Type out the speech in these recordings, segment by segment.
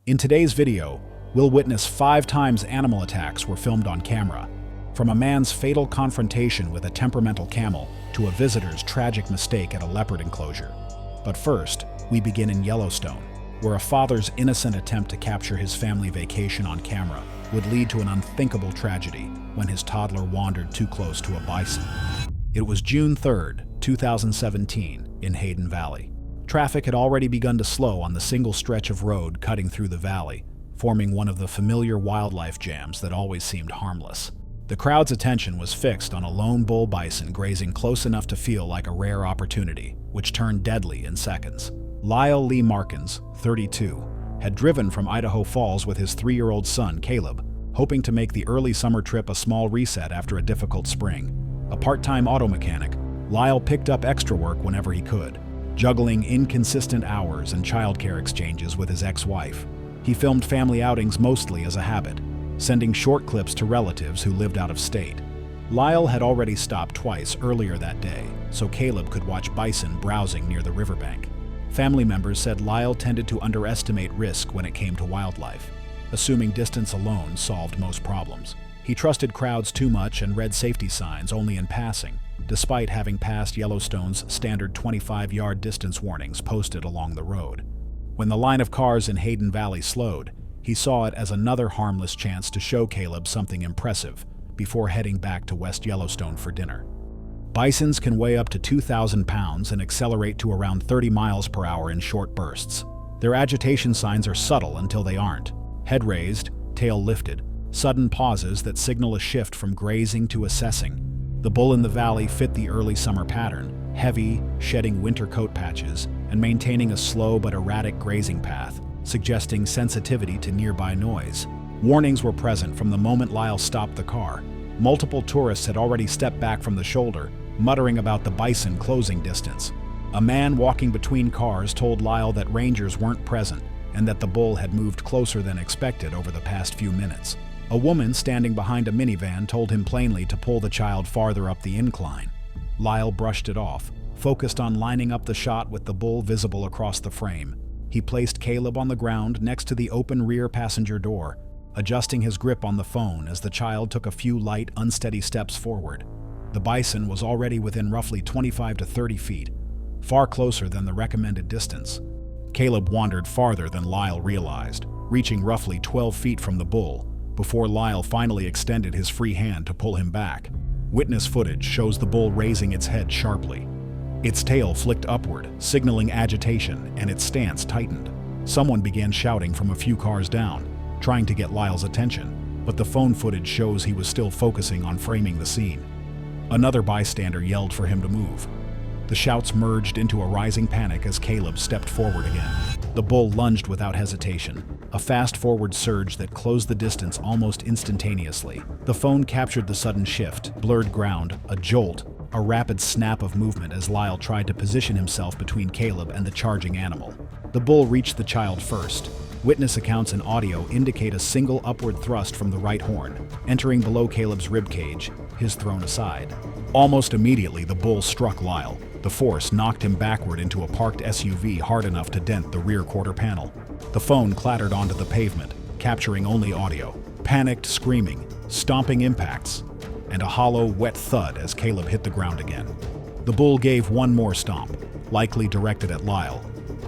In today's video, we'll witness 5 times animal attacks were filmed on camera, from a man's fatal confrontation with a temperamental camel to a visitor's tragic mistake at a leopard enclosure. But first, we begin in Yellowstone, where a father's innocent attempt to capture his family vacation on camera would lead to an unthinkable tragedy when his toddler wandered too close to a bison. It was June 3rd, 2017, in Hayden Valley. Traffic had already begun to slow on the single stretch of road cutting through the valley, forming one of the familiar wildlife jams that always seemed harmless. The crowd's attention was fixed on a lone bull bison grazing close enough to feel like a rare opportunity, which turned deadly in seconds. Lyle Lee Markins, 32, had driven from Idaho Falls with his 3-year-old son, Caleb, hoping to make the early summer trip a small reset after a difficult spring. A part-time auto mechanic, Lyle picked up extra work whenever he could, juggling inconsistent hours and childcare exchanges with his ex-wife. He filmed family outings mostly as a habit, sending short clips to relatives who lived out of state. Lyle had already stopped twice earlier that day, so Caleb could watch bison browsing near the riverbank. Family members said Lyle tended to underestimate risk when it came to wildlife, assuming distance alone solved most problems. He trusted crowds too much and read safety signs only in passing, despite having passed Yellowstone's standard 25-yard distance warnings posted along the road. When the line of cars in Hayden Valley slowed, he saw it as another harmless chance to show Caleb something impressive before heading back to West Yellowstone for dinner. Bisons can weigh up to 2,000 pounds and accelerate to around 30 miles per hour in short bursts. Their agitation signs are subtle until they aren't. Head raised, tail lifted, sudden pauses that signal a shift from grazing to assessing. The bull in the valley fit the early summer pattern, heavy, shedding winter coat patches, and maintaining a slow but erratic grazing path, suggesting sensitivity to nearby noise. Warnings were present from the moment Lyle stopped the car. Multiple tourists had already stepped back from the shoulder, muttering about the bison closing distance. A man walking between cars told Lyle that rangers weren't present and that the bull had moved closer than expected over the past few minutes. A woman standing behind a minivan told him plainly to pull the child farther up the incline. Lyle brushed it off, focused on lining up the shot with the bull visible across the frame. He placed Caleb on the ground next to the open rear passenger door, adjusting his grip on the phone as the child took a few light, unsteady steps forward. The bison was already within roughly 25 to 30 feet, far closer than the recommended distance. Caleb wandered farther than Lyle realized, reaching roughly 12 feet from the bull, before Lyle finally extended his free hand to pull him back. Witness footage shows the bull raising its head sharply. Its tail flicked upward, signaling agitation, and its stance tightened. Someone began shouting from a few cars down, trying to get Lyle's attention, but the phone footage shows he was still focusing on framing the scene. Another bystander yelled for him to move. The shouts merged into a rising panic as Caleb stepped forward again. The bull lunged without hesitation, a fast-forward surge that closed the distance almost instantaneously. The phone captured the sudden shift, blurred ground, a jolt, a rapid snap of movement as Lyle tried to position himself between Caleb and the charging animal. The bull reached the child first. Witness accounts and audio indicate a single upward thrust from the right horn, entering below Caleb's ribcage, his thrown aside. Almost immediately, the bull struck Lyle. The force knocked him backward into a parked SUV hard enough to dent the rear quarter panel. The phone clattered onto the pavement, capturing only audio. Panicked screaming, stomping impacts, and a hollow, wet thud as Caleb hit the ground again. The bull gave one more stomp, likely directed at Lyle,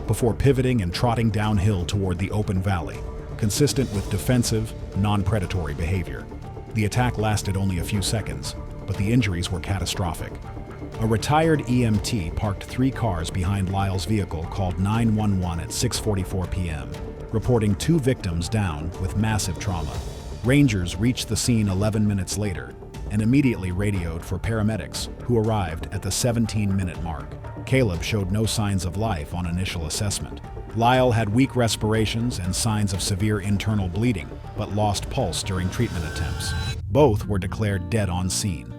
before pivoting and trotting downhill toward the open valley, consistent with defensive, non-predatory behavior. The attack lasted only a few seconds, but the injuries were catastrophic. A retired EMT parked 3 cars behind Lyle's vehicle, called 911 at 6:44 p.m., reporting 2 victims down with massive trauma. Rangers reached the scene 11 minutes later and immediately radioed for paramedics, who arrived at the 17-minute mark. Caleb showed no signs of life on initial assessment. Lyle had weak respirations and signs of severe internal bleeding, but lost pulse during treatment attempts. Both were declared dead on scene.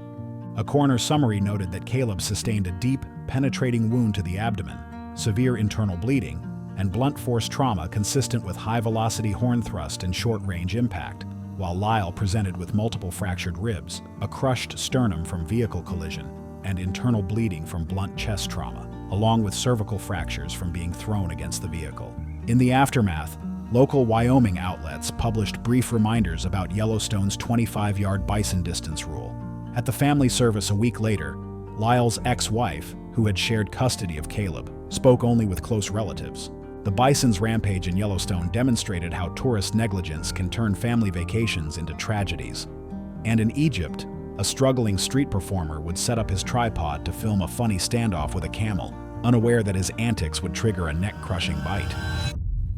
A coroner summary noted that Caleb sustained a deep, penetrating wound to the abdomen, severe internal bleeding, and blunt force trauma consistent with high-velocity horn thrust and short-range impact, while Lyle presented with multiple fractured ribs, a crushed sternum from vehicle collision, and internal bleeding from blunt chest trauma, along with cervical fractures from being thrown against the vehicle. In the aftermath, Local Wyoming outlets published brief reminders about Yellowstone's 25-yard bison distance rule. At the family service a week later, Lyle's ex-wife, who had shared custody of Caleb, spoke only with close relatives. The bison's rampage in Yellowstone demonstrated how tourist negligence can turn family vacations into tragedies. And in Egypt, a struggling street performer would set up his tripod to film a funny standoff with a camel, unaware that his antics would trigger a neck-crushing bite.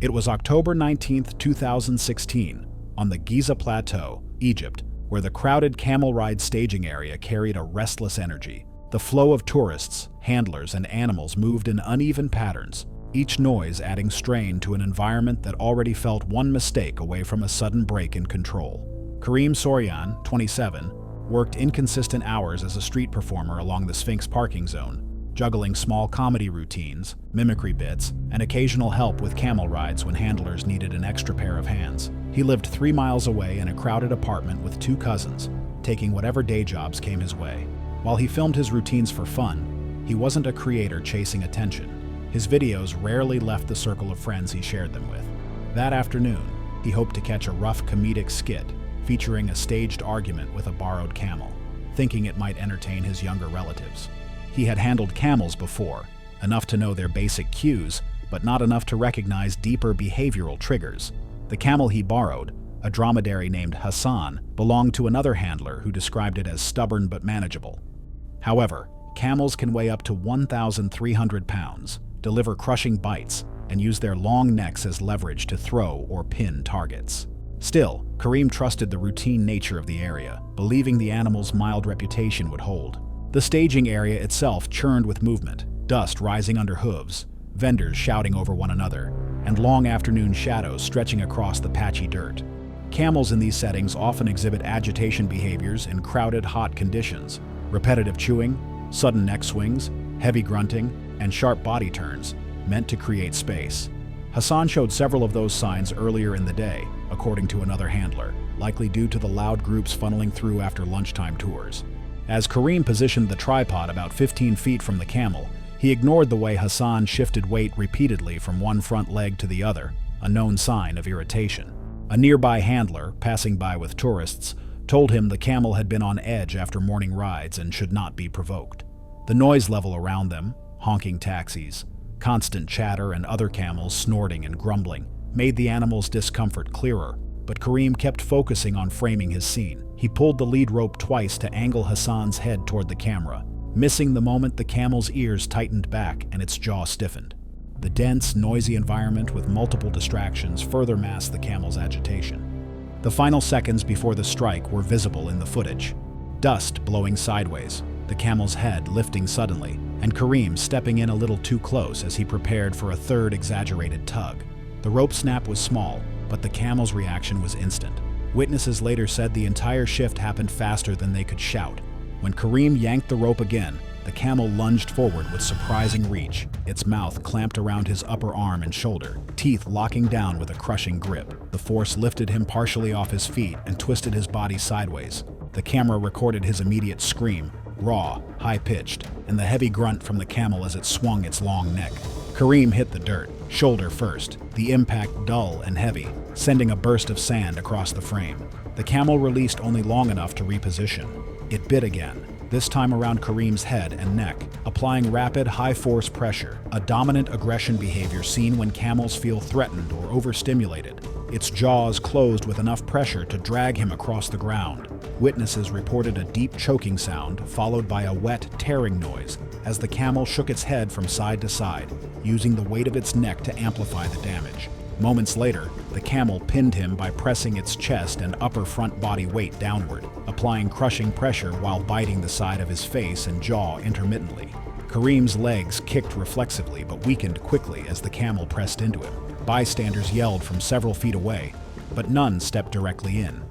It was October 19, 2016, on the Giza Plateau, Egypt, where the crowded camel ride staging area carried a restless energy. The flow of tourists, handlers, and animals moved in uneven patterns, each noise adding strain to an environment that already felt one mistake away from a sudden break in control. Kareem Soryan, 27, worked inconsistent hours as a street performer along the Sphinx parking zone, juggling small comedy routines, mimicry bits, and occasional help with camel rides when handlers needed an extra pair of hands. He lived 3 miles away in a crowded apartment with 2 cousins, taking whatever day jobs came his way. While he filmed his routines for fun, he wasn't a creator chasing attention. His videos rarely left the circle of friends he shared them with. That afternoon, he hoped to catch a rough comedic skit featuring a staged argument with a borrowed camel, thinking it might entertain his younger relatives. He had handled camels before, enough to know their basic cues, but not enough to recognize deeper behavioral triggers. The camel he borrowed, a dromedary named Hassan, belonged to another handler who described it as stubborn but manageable. However, camels can weigh up to 1,300 pounds, deliver crushing bites, and use their long necks as leverage to throw or pin targets. Still, Kareem trusted the routine nature of the area, believing the animal's mild reputation would hold. The staging area itself churned with movement, dust rising under hooves, vendors shouting over one another, and long afternoon shadows stretching across the patchy dirt. Camels in these settings often exhibit agitation behaviors in crowded, hot conditions. Repetitive chewing, sudden neck swings, heavy grunting, and sharp body turns, meant to create space. Hassan showed several of those signs earlier in the day, according to another handler, likely due to the loud groups funneling through after lunchtime tours. As Kareem positioned the tripod about 15 feet from the camel, he ignored the way Hassan shifted weight repeatedly from one front leg to the other, a known sign of irritation. A nearby handler, passing by with tourists, told him the camel had been on edge after morning rides and should not be provoked. The noise level around them, honking taxis, constant chatter, and other camels snorting and grumbling, made the animal's discomfort clearer, but Kareem kept focusing on framing his scene. He pulled the lead rope twice to angle Hassan's head toward the camera, missing the moment the camel's ears tightened back and its jaw stiffened. The dense, noisy environment with multiple distractions further masked the camel's agitation. The final seconds before the strike were visible in the footage. Dust blowing sideways, the camel's head lifting suddenly, and Kareem stepping in a little too close as he prepared for a third exaggerated tug. The rope snap was small, but the camel's reaction was instant. Witnesses later said the entire shift happened faster than they could shout. When Kareem yanked the rope again, the camel lunged forward with surprising reach, its mouth clamped around his upper arm and shoulder, teeth locking down with a crushing grip. The force lifted him partially off his feet and twisted his body sideways. The camera recorded his immediate scream, raw, high-pitched, and the heavy grunt from the camel as it swung its long neck. Kareem hit the dirt, shoulder first, the impact dull and heavy, sending a burst of sand across the frame. The camel released only long enough to reposition. It bit again, this time around Kareem's head and neck, applying rapid, high-force pressure, a dominant aggression behavior seen when camels feel threatened or overstimulated. Its jaws closed with enough pressure to drag him across the ground. Witnesses reported a deep choking sound, followed by a wet, tearing noise, as the camel shook its head from side to side, using the weight of its neck to amplify the damage. Moments later, the camel pinned him by pressing its chest and upper front body weight downward, applying crushing pressure while biting the side of his face and jaw intermittently. Kareem's legs kicked reflexively but weakened quickly as the camel pressed into him. Bystanders yelled from several feet away, but none stepped directly in.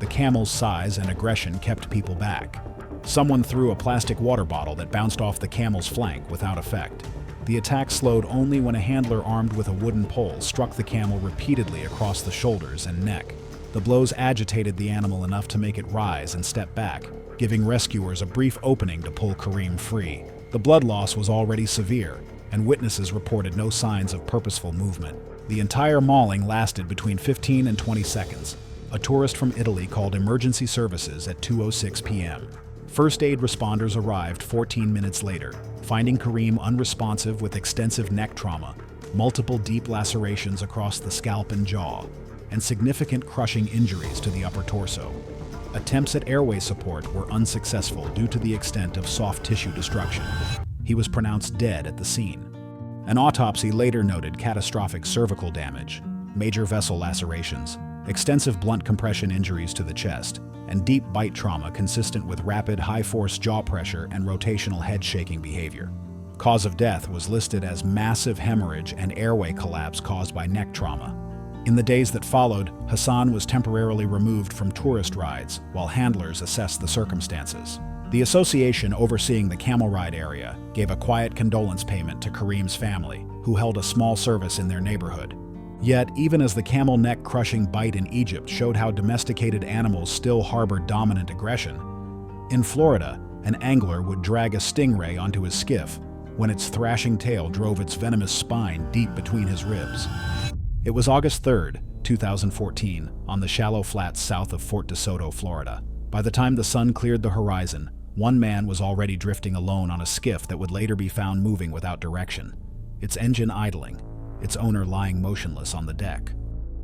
The camel's size and aggression kept people back. Someone threw a plastic water bottle that bounced off the camel's flank without effect. The attack slowed only when a handler armed with a wooden pole struck the camel repeatedly across the shoulders and neck. The blows agitated the animal enough to make it rise and step back, giving rescuers a brief opening to pull Kareem free. The blood loss was already severe, and witnesses reported no signs of purposeful movement. The entire mauling lasted between 15 and 20 seconds. A tourist from Italy called emergency services at 2:06 p.m. First aid responders arrived 14 minutes later, finding Karim unresponsive with extensive neck trauma, multiple deep lacerations across the scalp and jaw, and significant crushing injuries to the upper torso. Attempts at airway support were unsuccessful due to the extent of soft tissue destruction. He was pronounced dead at the scene. An autopsy later noted catastrophic cervical damage, major vessel lacerations, extensive blunt compression injuries to the chest, and deep bite trauma consistent with rapid high-force jaw pressure and rotational head-shaking behavior. Cause of death was listed as massive hemorrhage and airway collapse caused by neck trauma. In the days that followed, Hassan was temporarily removed from tourist rides while handlers assessed the circumstances. The association overseeing the camel ride area gave a quiet condolence payment to Karim's family, who held a small service in their neighborhood. Yet, even as the camel neck-crushing bite in Egypt showed how domesticated animals still harbored dominant aggression, in Florida, an angler would drag a stingray onto his skiff when its thrashing tail drove its venomous spine deep between his ribs. It was August 3, 2014, on the shallow flats south of Fort DeSoto, Florida. By the time the sun cleared the horizon, one man was already drifting alone on a skiff that would later be found moving without direction, its engine idling, its owner lying motionless on the deck.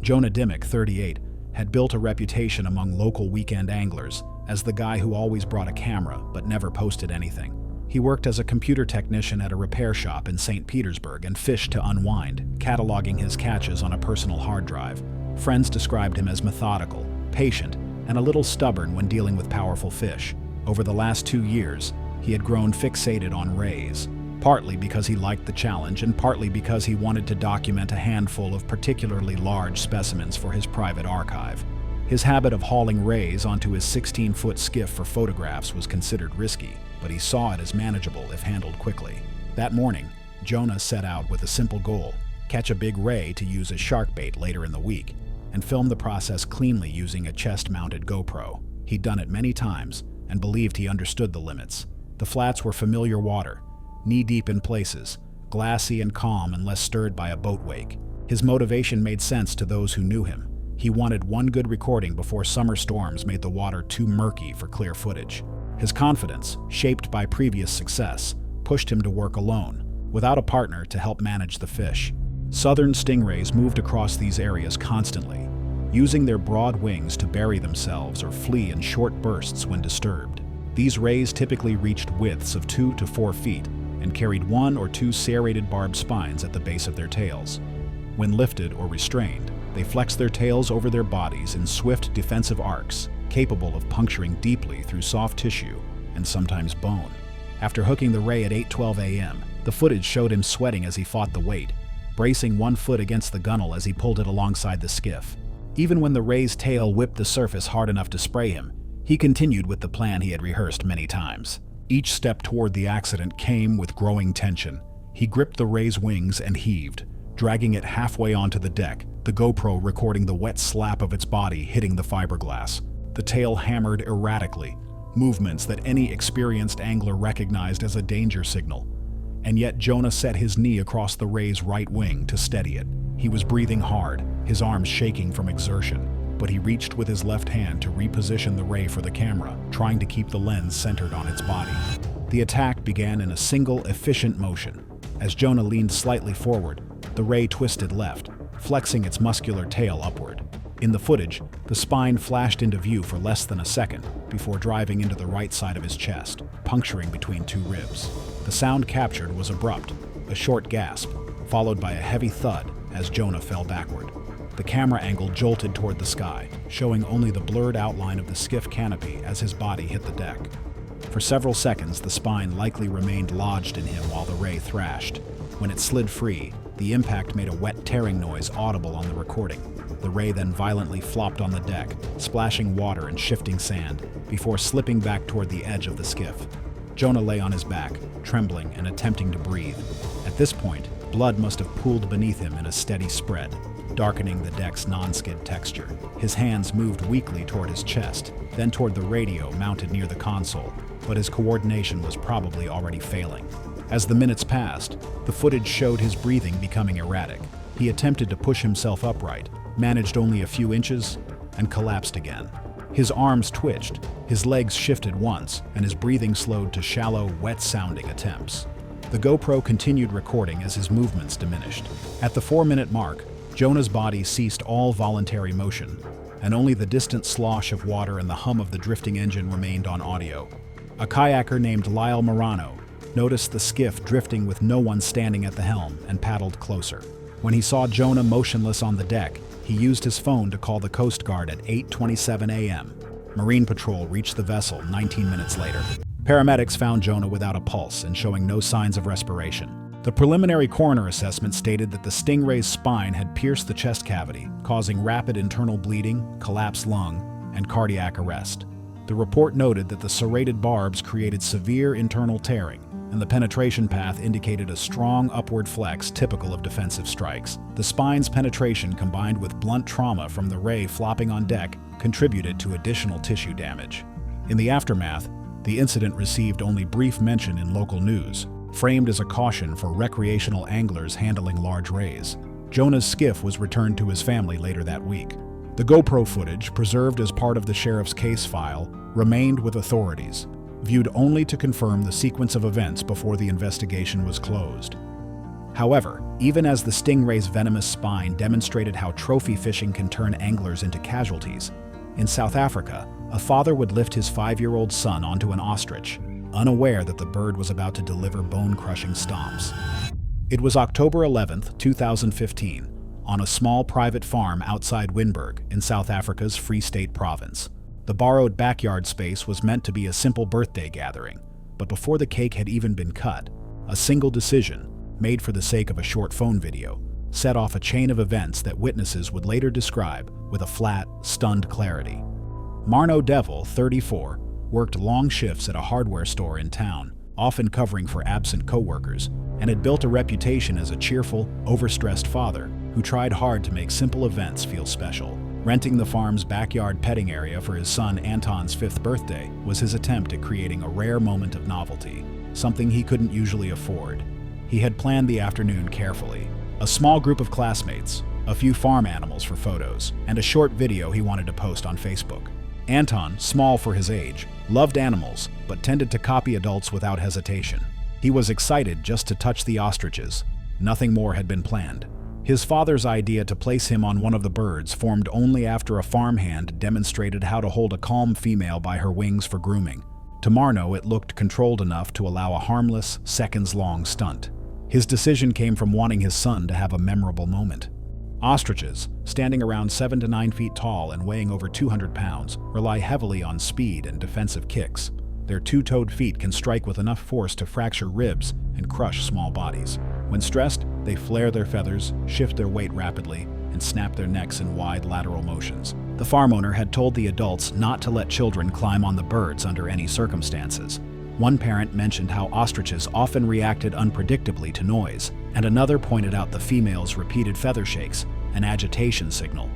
Jonah Dimmick, 38, had built a reputation among local weekend anglers as the guy who always brought a camera but never posted anything. He worked as a computer technician at a repair shop in St. Petersburg and fished to unwind, cataloging his catches on a personal hard drive. Friends described him as methodical, patient, and a little stubborn when dealing with powerful fish. Over the last 2 years, he had grown fixated on rays, partly because he liked the challenge and partly because he wanted to document a handful of particularly large specimens for his private archive. His habit of hauling rays onto his 16-foot skiff for photographs was considered risky, but he saw it as manageable if handled quickly. That morning, Jonah set out with a simple goal: catch a big ray to use as shark bait later in the week, and film the process cleanly using a chest-mounted GoPro. He'd done it many times and believed he understood the limits. The flats were familiar water, knee-deep in places, glassy and calm unless stirred by a boat wake. His motivation made sense to those who knew him. He wanted one good recording before summer storms made the water too murky for clear footage. His confidence, shaped by previous success, pushed him to work alone, without a partner to help manage the fish. Southern stingrays moved across these areas constantly, using their broad wings to bury themselves or flee in short bursts when disturbed. These rays typically reached widths of 2 to 4 feet and carried 1 or 2 serrated barbed spines at the base of their tails. When lifted or restrained, they flexed their tails over their bodies in swift defensive arcs, capable of puncturing deeply through soft tissue and sometimes bone. After hooking the ray at 8:12 a.m., the footage showed him sweating as he fought the weight, bracing one foot against the gunnel as he pulled it alongside the skiff. Even when the ray's tail whipped the surface hard enough to spray him, he continued with the plan he had rehearsed many times. Each step toward the accident came with growing tension. He gripped the ray's wings and heaved, dragging it halfway onto the deck, the GoPro recording the wet slap of its body hitting the fiberglass. The tail hammered erratically, movements that any experienced angler recognized as a danger signal. And yet Jonah set his knee across the ray's right wing to steady it. He was breathing hard, his arms shaking from exertion, but he reached with his left hand to reposition the ray for the camera, trying to keep the lens centered on its body. The attack began in a single, efficient motion. As Jonah leaned slightly forward, the ray twisted left, flexing its muscular tail upward. In the footage, the spine flashed into view for less than a second before driving into the right side of his chest, puncturing between 2 ribs. The sound captured was abrupt, a short gasp, followed by a heavy thud as Jonah fell backward. The camera angle jolted toward the sky, showing only the blurred outline of the skiff canopy as his body hit the deck. For several seconds, the spine likely remained lodged in him while the ray thrashed. When it slid free, the impact made a wet tearing noise audible on the recording. The ray then violently flopped on the deck, splashing water and shifting sand, before slipping back toward the edge of the skiff. Jonah lay on his back, trembling and attempting to breathe. At this point, blood must have pooled beneath him in a steady spread, darkening the deck's non-skid texture. His hands moved weakly toward his chest, then toward the radio mounted near the console, but his coordination was probably already failing. As the minutes passed, the footage showed his breathing becoming erratic. He attempted to push himself upright, managed only a few inches, and collapsed again. His arms twitched, his legs shifted once, and his breathing slowed to shallow, wet-sounding attempts. The GoPro continued recording as his movements diminished. At the 4-minute mark, Jonah's body ceased all voluntary motion, and only the distant slosh of water and the hum of the drifting engine remained on audio. A kayaker named Lyle Morano noticed the skiff drifting with no one standing at the helm and paddled closer. When he saw Jonah motionless on the deck, he used his phone to call the Coast Guard at 8:27 a.m. Marine Patrol reached the vessel 19 minutes later. Paramedics found Jonah without a pulse and showing no signs of respiration. The preliminary coroner assessment stated that the stingray's spine had pierced the chest cavity, causing rapid internal bleeding, collapsed lung, and cardiac arrest. The report noted that the serrated barbs created severe internal tearing, and the penetration path indicated a strong upward flex typical of defensive strikes. The spine's penetration combined with blunt trauma from the ray flopping on deck contributed to additional tissue damage. In the aftermath, the incident received only brief mention in local news, framed as a caution for recreational anglers handling large rays. Jonah's skiff was returned to his family later that week. The GoPro footage, preserved as part of the sheriff's case file, remained with authorities, viewed only to confirm the sequence of events before the investigation was closed. However, even as the stingray's venomous spine demonstrated how trophy fishing can turn anglers into casualties, in South Africa, a father would lift his 5-year-old son onto an ostrich, unaware that the bird was about to deliver bone-crushing stomps. It was October 11, 2015, on a small private farm outside Wynberg in South Africa's Free State province. The borrowed backyard space was meant to be a simple birthday gathering, but before the cake had even been cut, a single decision, made for the sake of a short phone video, set off a chain of events that witnesses would later describe with a flat, stunned clarity. Marno Devil, 34, worked long shifts at a hardware store in town, often covering for absent co-workers, and had built a reputation as a cheerful, overstressed father who tried hard to make simple events feel special. Renting the farm's backyard petting area for his son Anton's 5th birthday was his attempt at creating a rare moment of novelty, something he couldn't usually afford. He had planned the afternoon carefully. A small group of classmates, a few farm animals for photos, and a short video he wanted to post on Facebook. Anton, small for his age, loved animals, but tended to copy adults without hesitation. He was excited just to touch the ostriches. Nothing more had been planned. His father's idea to place him on one of the birds formed only after a farmhand demonstrated how to hold a calm female by her wings for grooming. To Marno, it looked controlled enough to allow a harmless, seconds-long stunt. His decision came from wanting his son to have a memorable moment. Ostriches, standing around 7 to 9 feet tall and weighing over 200 pounds, rely heavily on speed and defensive kicks. Their two-toed feet can strike with enough force to fracture ribs and crush small bodies. When stressed, they flare their feathers, shift their weight rapidly, and snap their necks in wide lateral motions. The farm owner had told the adults not to let children climb on the birds under any circumstances. One parent mentioned how ostriches often reacted unpredictably to noise, and another pointed out the female's repeated feather shakes, an agitation signal.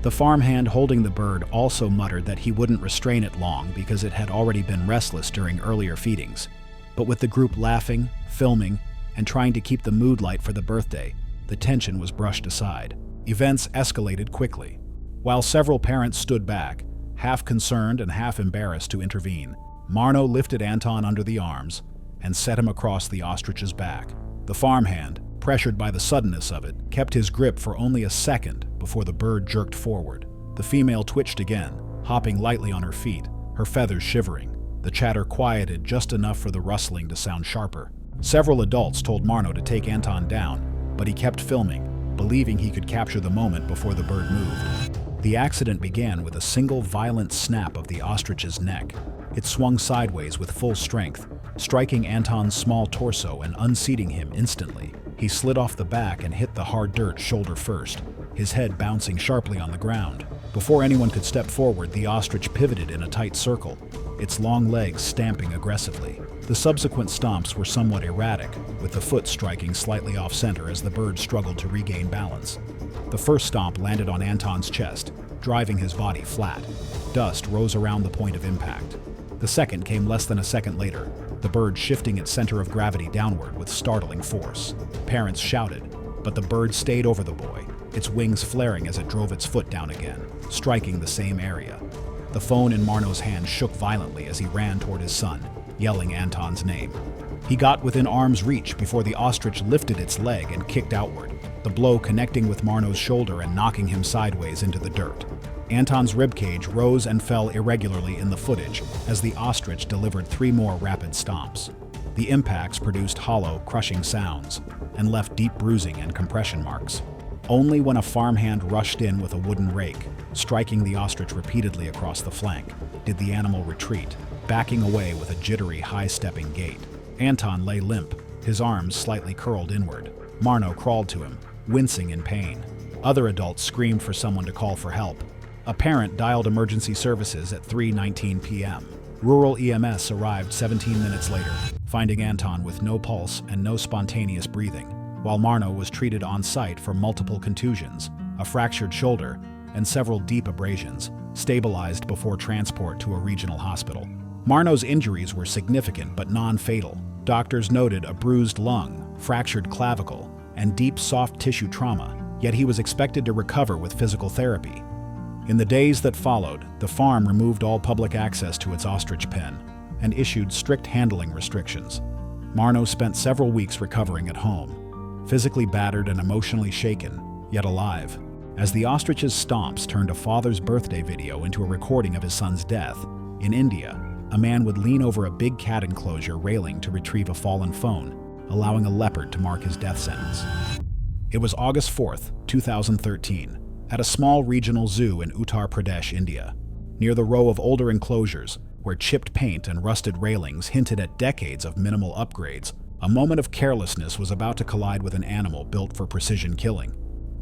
The farmhand holding the bird also muttered that he wouldn't restrain it long because it had already been restless during earlier feedings. But with the group laughing, filming, and trying to keep the mood light for the birthday, the tension was brushed aside. Events escalated quickly. While several parents stood back, half concerned and half embarrassed to intervene, Marno lifted Anton under the arms and set him across the ostrich's back. The farmhand, pressured by the suddenness of it, kept his grip for only a second before the bird jerked forward. The female twitched again, hopping lightly on her feet, her feathers shivering. The chatter quieted just enough for the rustling to sound sharper. Several adults told Marno to take Anton down, but he kept filming, believing he could capture the moment before the bird moved. The accident began with a single violent snap of the ostrich's neck. It swung sideways with full strength, striking Anton's small torso and unseating him instantly. He slid off the back and hit the hard dirt shoulder first, his head bouncing sharply on the ground. Before anyone could step forward, the ostrich pivoted in a tight circle, its long legs stamping aggressively. The subsequent stomps were somewhat erratic, with the foot striking slightly off-center as the bird struggled to regain balance. The first stomp landed on Anton's chest, driving his body flat. Dust rose around the point of impact. The second came less than a second later, the bird shifting its center of gravity downward with startling force. Parents shouted, but the bird stayed over the boy, its wings flaring as it drove its foot down again, striking the same area. The phone in Marno's hand shook violently as he ran toward his son, yelling Anton's name. He got within arm's reach before the ostrich lifted its leg and kicked outward, the blow connecting with Marno's shoulder and knocking him sideways into the dirt. Anton's ribcage rose and fell irregularly in the footage as the ostrich delivered 3 more rapid stomps. The impacts produced hollow, crushing sounds and left deep bruising and compression marks. Only when a farmhand rushed in with a wooden rake, striking the ostrich repeatedly across the flank, did the animal retreat, backing away with a jittery, high-stepping gait. Anton lay limp, his arms slightly curled inward. Marno crawled to him, wincing in pain. Other adults screamed for someone to call for help. A parent dialed emergency services at 3:19 p.m. Rural EMS arrived 17 minutes later, finding Anton with no pulse and no spontaneous breathing, while Marno was treated on site for multiple contusions, a fractured shoulder, and several deep abrasions, stabilized before transport to a regional hospital. Marno's injuries were significant but non-fatal. Doctors noted a bruised lung, fractured clavicle, and deep soft tissue trauma, yet he was expected to recover with physical therapy. In the days that followed, the farm removed all public access to its ostrich pen and issued strict handling restrictions. Marno spent several weeks recovering at home, physically battered and emotionally shaken, yet alive. As the ostrich's stomps turned a father's birthday video into a recording of his son's death, in India, a man would lean over a big cat enclosure railing to retrieve a fallen phone, allowing a leopard to mark his death sentence. It was August 4th, 2013, at a small regional zoo in Uttar Pradesh, India. Near the row of older enclosures, where chipped paint and rusted railings hinted at decades of minimal upgrades, a moment of carelessness was about to collide with an animal built for precision killing.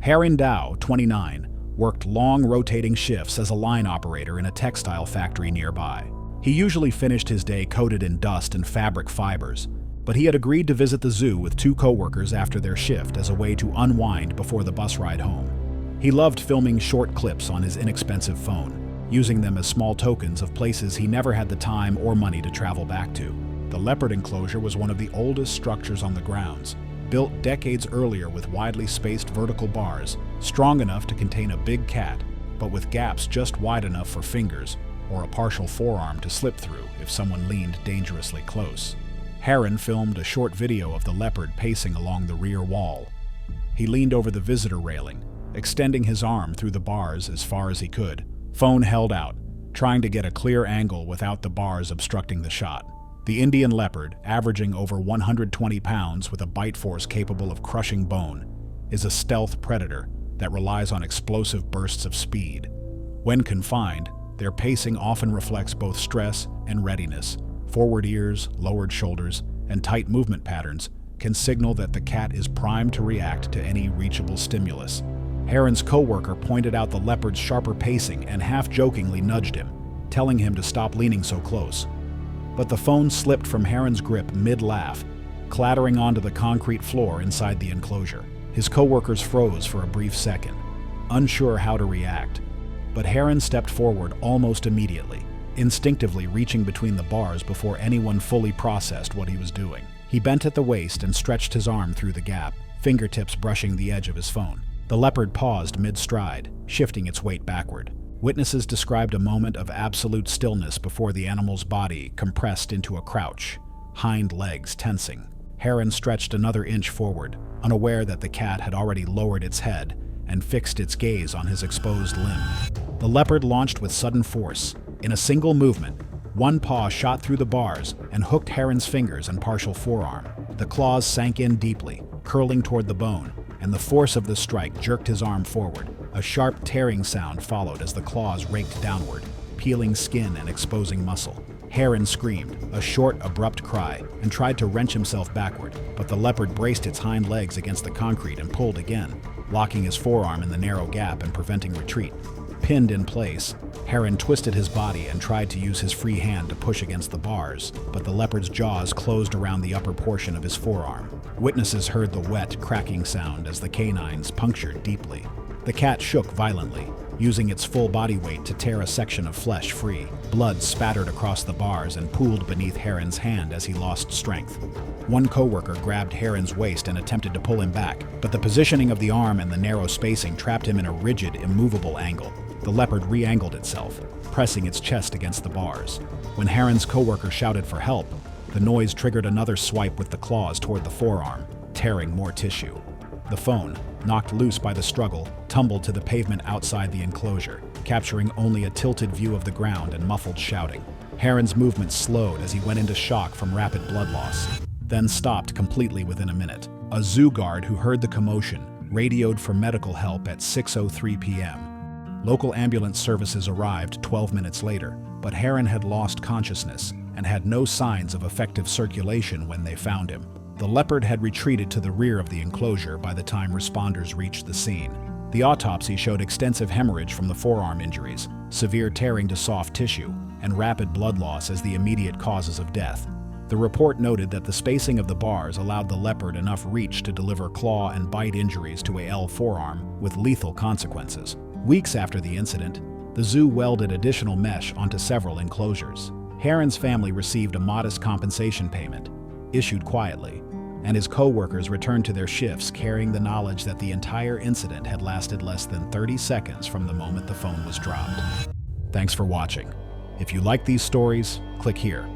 Harin Dao, 29, worked long rotating shifts as a line operator in a textile factory nearby. He usually finished his day coated in dust and fabric fibers, but he had agreed to visit the zoo with 2 co-workers after their shift as a way to unwind before the bus ride home. He loved filming short clips on his inexpensive phone, using them as small tokens of places he never had the time or money to travel back to. The leopard enclosure was one of the oldest structures on the grounds, built decades earlier with widely spaced vertical bars, strong enough to contain a big cat, but with gaps just wide enough for fingers or a partial forearm to slip through if someone leaned dangerously close. Harin filmed a short video of the leopard pacing along the rear wall. He leaned over the visitor railing, extending his arm through the bars as far as he could, phone held out, trying to get a clear angle without the bars obstructing the shot. The Indian leopard, averaging over 120 pounds with a bite force capable of crushing bone, is a stealth predator that relies on explosive bursts of speed. When confined, their pacing often reflects both stress and readiness. Forward ears, lowered shoulders, and tight movement patterns can signal that the cat is primed to react to any reachable stimulus. Harin's co-worker pointed out the leopard's sharper pacing and half-jokingly nudged him, telling him to stop leaning so close. But the phone slipped from Harin's grip mid-laugh, clattering onto the concrete floor inside the enclosure. His co-workers froze for a brief second, unsure how to react. But Harin stepped forward almost immediately, instinctively reaching between the bars before anyone fully processed what he was doing. He bent at the waist and stretched his arm through the gap, fingertips brushing the edge of his phone. The leopard paused mid-stride, shifting its weight backward. Witnesses described a moment of absolute stillness before the animal's body compressed into a crouch, hind legs tensing. Harin stretched another inch forward, unaware that the cat had already lowered its head and fixed its gaze on his exposed limb. The leopard launched with sudden force. In a single movement, one paw shot through the bars and hooked Harin's fingers and partial forearm. The claws sank in deeply, curling toward the bone, and the force of the strike jerked his arm forward. A sharp tearing sound followed as the claws raked downward, peeling skin and exposing muscle. Harin screamed, a short, abrupt cry, and tried to wrench himself backward, but the leopard braced its hind legs against the concrete and pulled again, locking his forearm in the narrow gap and preventing retreat. Pinned in place, Harin twisted his body and tried to use his free hand to push against the bars, but the leopard's jaws closed around the upper portion of his forearm. Witnesses heard the wet, cracking sound as the canines punctured deeply. The cat shook violently, using its full body weight to tear a section of flesh free. Blood spattered across the bars and pooled beneath Heron's hand as he lost strength. One coworker grabbed Heron's waist and attempted to pull him back, but the positioning of the arm and the narrow spacing trapped him in a rigid, immovable angle. The leopard re-angled itself, pressing its chest against the bars. When Heron's coworker shouted for help, the noise triggered another swipe with the claws toward the forearm, tearing more tissue. The phone, knocked loose by the struggle, tumbled to the pavement outside the enclosure, capturing only a tilted view of the ground and muffled shouting. Heron's movement slowed as he went into shock from rapid blood loss, then stopped completely within a minute. A zoo guard who heard the commotion radioed for medical help at 6:03 p.m. Local ambulance services arrived 12 minutes later, but Heron had lost consciousness and had no signs of effective circulation when they found him. The leopard had retreated to the rear of the enclosure by the time responders reached the scene. The autopsy showed extensive hemorrhage from the forearm injuries, severe tearing to soft tissue, and rapid blood loss as the immediate causes of death. The report noted that the spacing of the bars allowed the leopard enough reach to deliver claw and bite injuries to a L forearm with lethal consequences. Weeks after the incident, the zoo welded additional mesh onto several enclosures. Heron's family received a modest compensation payment, issued quietly, and his co-workers returned to their shifts carrying the knowledge that the entire incident had lasted less than 30 seconds from the moment the phone was dropped. Thanks for watching. If you like these stories, click here.